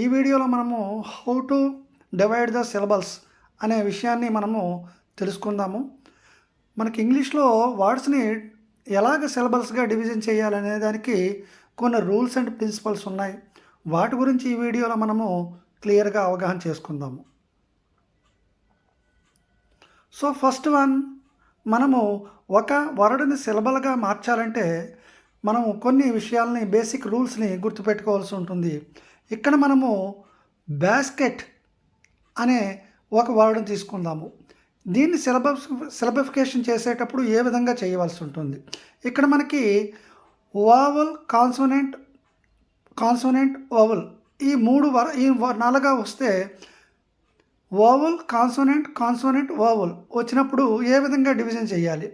ఈ వీడియోలో మనము how to divide the syllables అనే విషయాన్ని మనము తెలుసుకుందాము. మనకి ఇంగ్లీష్లో వర్డ్స్ని ఎలాగ సిలబల్స్గా డివిజన్ చేయాలనే దానికి కొన్ని రూల్స్ అండ్ ప్రిన్సిపల్స్ ఉన్నాయి. వాటి గురించి ఈ వీడియోలో మనము క్లియర్గా అవగాహన చేసుకుందాము. సో ఫస్ట్ వన్, మనము ఒక వర్డ్ని సిలబల్గా మార్చాలంటే మనము కొన్ని విషయాలని, బేసిక్ రూల్స్ని గుర్తుపెట్టుకోవాల్సి ఉంటుంది. ఇక్కడ మనము బాస్కెట్ అనే ఒక వర్డ్ని తీసుకుందాము. దీన్ని సిలబిఫికేషన్ చేసేటప్పుడు ఏ విధంగా చేయవలసి ఉంటుంది. ఇక్కడ మనకి వావల్, కాన్సోనెంట్ వావల్ ఈ నాలుగా వస్తే వావల్, కాన్సోనెంట్ వావల్ వచ్చినప్పుడు ఏ విధంగా డివిజన్ చేయాలి.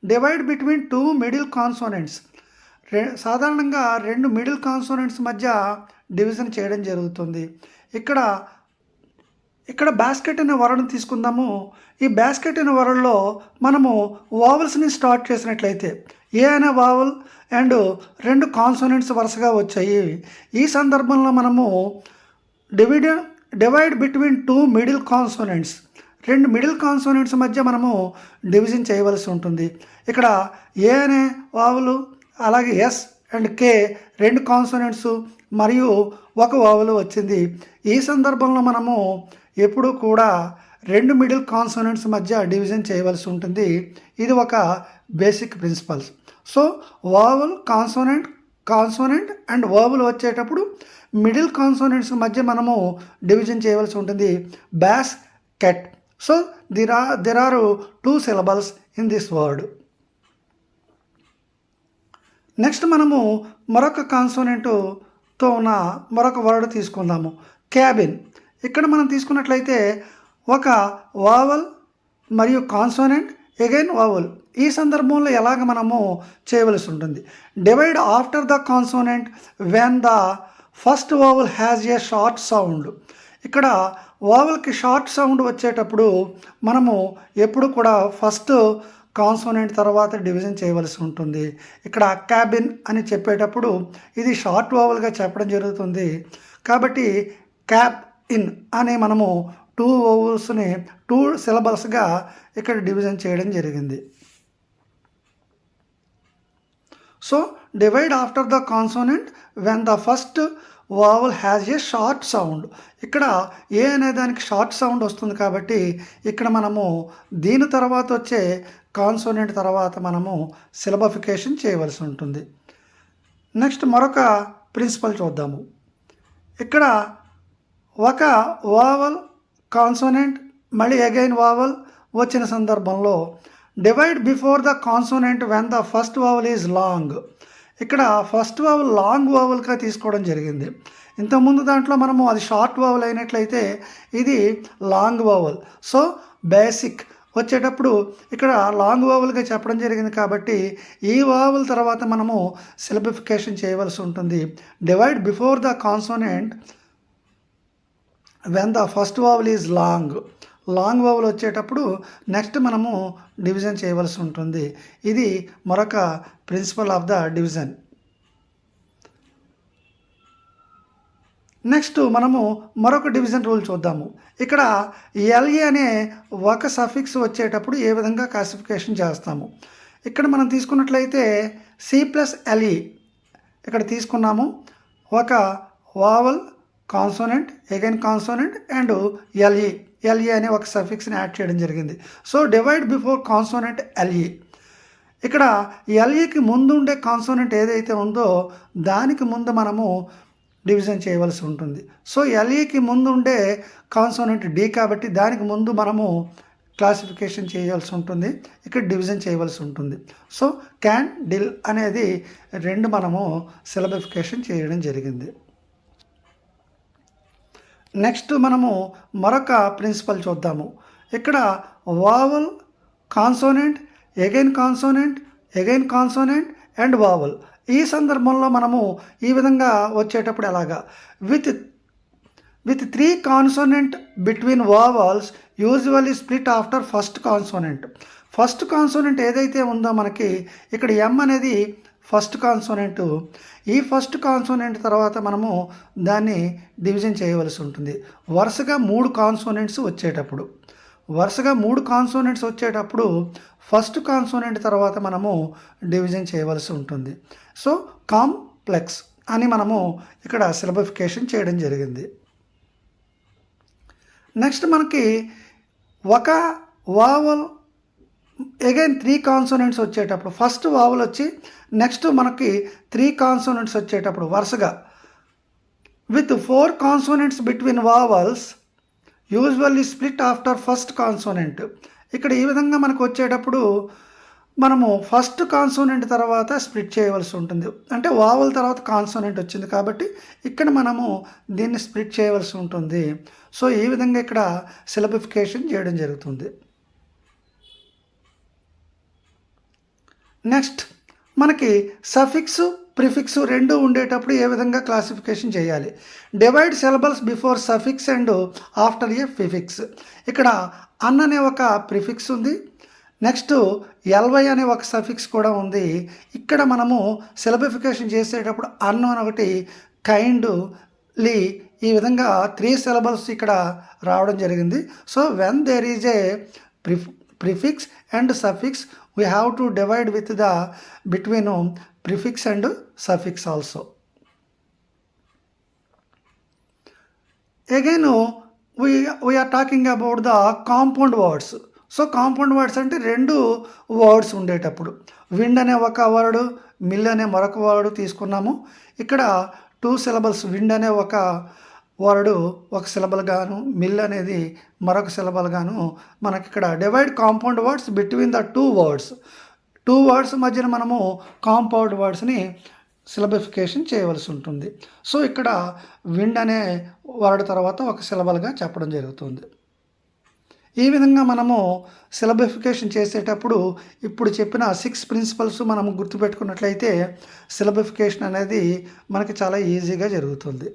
Divide between two middle consonants. సాధారణంగా రెండు మిడిల్ కాన్సోనెంట్స్ మధ్య డివిజన్ చేయడం జరుగుతుంది. ఇక్కడ బాస్కెట్ అనే వర్డ్ని తీసుకుందాము. ఈ బాస్కెట్ అనే వర్డ్లో మనము వావల్స్ని స్టార్ట్ చేసినట్లయితే ఏ అనే వావల్ అండ్ రెండు కాన్సోనెంట్స్ వరుసగా వచ్చాయి. ఈ సందర్భంలో మనము divide between two middle consonants, రెండు మిడిల్ కాన్సోనెంట్స్ మధ్య మనము డివిజన్ చేయవలసి ఉంటుంది. ఇక్కడ ఏ అనే వావలు, అలాగే ఎస్ అండ్ కే రెండు కాన్సోనెంట్స్ మరియు ఒక వావలు వచ్చింది. ఈ సందర్భంలో మనము ఎప్పుడూ కూడా రెండు మిడిల్ కాన్సోనెంట్స్ మధ్య డివిజన్ చేయవలసి ఉంటుంది. ఇది ఒక basic principles. So vowel, consonant and vowel వచ్చేటప్పుడు మిడిల్ కాన్సోనెంట్స్ మధ్య మనము డివిజన్ చేయవలసి ఉంటుంది. Basket. So there are two syllables in this word. Next మనము మరొక కాన్సోనెంట్తో ఉన్న మరొక వర్డ్ తీసుకుందాము. క్యాబిన్. ఇక్కడ మనం తీసుకున్నట్లయితే ఒక వావల్ మరియు కాన్సోనెంట్ అగైన్ వావల్. ఈ సందర్భంలో ఎలాగ మనము చేయవలసి ఉంటుంది. Divide after the consonant when the first vowel has a short sound. ఇక్కడ వావల్కి షార్ట్ సౌండ్ వచ్చేటప్పుడు మనము ఎప్పుడు కూడా ఫస్ట్ కాన్సోనెంట్ తర్వాత డివిజన్ చేయవలసి ఉంటుంది. ఇక్కడ క్యాబిన్ అని చెప్పేటప్పుడు ఇది షార్ట్ వావల్గా చెప్పడం జరుగుతుంది. కాబట్టి క్యాబ్ ఇన్ అని మనము టూ వావల్స్ని టూ సిలబల్స్గా ఇక్కడ డివిజన్ చేయడం జరిగింది. So divide after the consonant when the first vowel has a short sound. ఇక్కడ ఏ అనే దానికి షార్ట్ సౌండ్ వస్తుంది కాబట్టి ఇక్కడ మనము దీని తర్వాత వచ్చే కాన్సోనెంట్ తర్వాత మనము సిలబిఫికేషన్ చేయవలసి ఉంటుంది. నెక్స్ట్ మరొక ప్రిన్సిపల్ చూద్దాము. ఇక్కడ ఒక వావల్, కాన్సోనెంట్ మళ్ళీ అగైన్ వావల్ వచ్చిన సందర్భంలో divide before the consonant when the first vowel is long. ఇక్కడ ఫస్ట్ వావల్ లాంగ్ వావల్గా తీసుకోవడం జరిగింది. ఇంతకుముందు దాంట్లో మనము అది షార్ట్ వావల్ అయినట్లయితే ఇది లాంగ్ వావల్. సో బేసిక్ వచ్చేటప్పుడు ఇక్కడ లాంగ్ వావల్గా చెప్పడం జరిగింది కాబట్టి ఈ వావల్ తర్వాత మనము సిలబిఫికేషన్ చేయవలసి ఉంటుంది. Divide before the consonant when the first vowel is long vowel వచ్చేటప్పుడు నెక్స్ట్ మనము డివిజన్ చేయవలసి ఉంటుంది. ఇది మరొక principle of the division. Next మనము మరొక డివిజన్ రూల్ చూద్దాము. ఇక్కడ ఎల్ఏ అనే ఒక సఫిక్స్ వచ్చేటప్పుడు ఏ విధంగా క్లాసిఫికేషన్ చేస్తాము. ఇక్కడ మనం తీసుకున్నట్లయితే C+LE ఇక్కడ తీసుకున్నాము. ఒక vowel, consonant again consonant and L A అనే ఒక సఫిక్స్ని యాడ్ చేయడం జరిగింది. So divide before consonant L A. ఇక్కడ ఎల్ఏకి ముందు ఉండే కాన్సోనెంట్ ఏదైతే ఉందో దానికి ముందు మనము డివిజన్ చేయవలసి ఉంటుంది. సో ఎల్ఏకి ముందు ఉండే కాన్సోనెంట్ డి కాబట్టి దానికి ముందు మనము క్లాసిఫికేషన్ చేయవలసి ఉంటుంది. ఇక్కడ డివిజన్ చేయవలసి ఉంటుంది. సో క్యాన్, డిల్ అనేది రెండు మనము సిలబిఫికేషన్ చేయడం జరిగింది. నెక్స్ట్ మనము మరొక ప్రిన్సిపల్ చూద్దాము. ఇక్కడ vowel, consonant again consonant and vowel. ఈ సందర్భంలో మనము ఈ విధంగా వచ్చేటప్పుడు ఎలాగా with 3 consonant between vowels usually split after first consonant. First consonant ఏదైతే ఉందో మనకి ఇక్కడ ఎం అనేది ఫస్ట్ కాన్సోనెంట్. ఈ ఫస్ట్ కాన్సోనెంట్ తర్వాత మనము దాన్ని డివిజన్ చేయవలసి ఉంటుంది. వరుసగా 3 కాన్సోనెంట్స్ వచ్చేటప్పుడు ఫస్ట్ కాన్సోనెంట్ తర్వాత మనము డివిజన్ చేయవలసి ఉంటుంది. సో కాంప్లెక్స్ అని మనము ఇక్కడ సిలబిఫికేషన్ చేయడం జరిగింది. నెక్స్ట్ మనకి ఒక వావల్ అగైన్ 3 కాన్సోనెంట్స్ వచ్చేటప్పుడు ఫస్ట్ వావల్ వచ్చి నెక్స్ట్ మనకి 3 కాన్సోనెంట్స్ వచ్చేటప్పుడు వరుసగా with 4 consonants between vowels usually split after first consonant. ఇక్కడ ఈ విధంగా మనకు వచ్చేటప్పుడు మనము ఫస్ట్ కాన్సోనెంట్ తర్వాత స్ప్లిట్ చేయవలసి ఉంటుంది. అంటే వావల్ తర్వాత కాన్సోనెంట్ వచ్చింది కాబట్టి ఇక్కడ మనము దీన్ని స్ప్లిట్ చేయవలసి ఉంటుంది. సో ఈ విధంగా ఇక్కడ సిలబిఫికేషన్ చేయడం జరుగుతుంది. నెక్స్ట్ మనకి సఫిక్స్ ప్రిఫిక్స్ రెండు ఉండేటప్పుడు ఏ విధంగా క్లాసిఫికేషన్ చేయాలి. Divide syllables before suffix and after A prefix. ఇక్కడ అన్ అనే ఒక ప్రిఫిక్స్ ఉంది, నెక్స్ట్ ఎల్వై అనే ఒక సఫిక్స్ కూడా ఉంది. ఇక్కడ మనము సిలబిఫికేషన్ చేసేటప్పుడు అన్ అని ఒకటి కైండ్లీ ఈ విధంగా 3 సిలబల్స్ ఇక్కడ రావడం జరిగింది. So when there is a prefix and suffix we have to divide with the between prefix and suffix also. Again we are talking about the compound words. So compound words అంటే 2 words ఉండేటప్పుడు wind అనే ఒక word, mill అనే మరొక word తీసుకున్నాము. ఇక్కడ 2 syllables, wind అనే ఒక వర్డ్ ఒక సిలబల్ గాను, మిల్ అనేది మరొక సిలబల్ గాను మనకి ఇక్కడ divide compound words between the 2 words మధ్యన మనము కాంపౌండ్ వర్డ్స్ని సిలబిఫికేషన్ చేయవలసి ఉంటుంది. సో ఇక్కడ విండ్ అనే వర్డ్ తర్వాత ఒక సిలబల్గా చెప్పడం జరుగుతుంది. ఈ విధంగా మనము సిలబిఫికేషన్ చేసేటప్పుడు ఇప్పుడు చెప్పిన 6 ప్రిన్సిపల్స్ మనము గుర్తుపెట్టుకున్నట్లయితే సిలబిఫికేషన్ అనేది మనకి చాలా ఈజీగా జరుగుతుంది.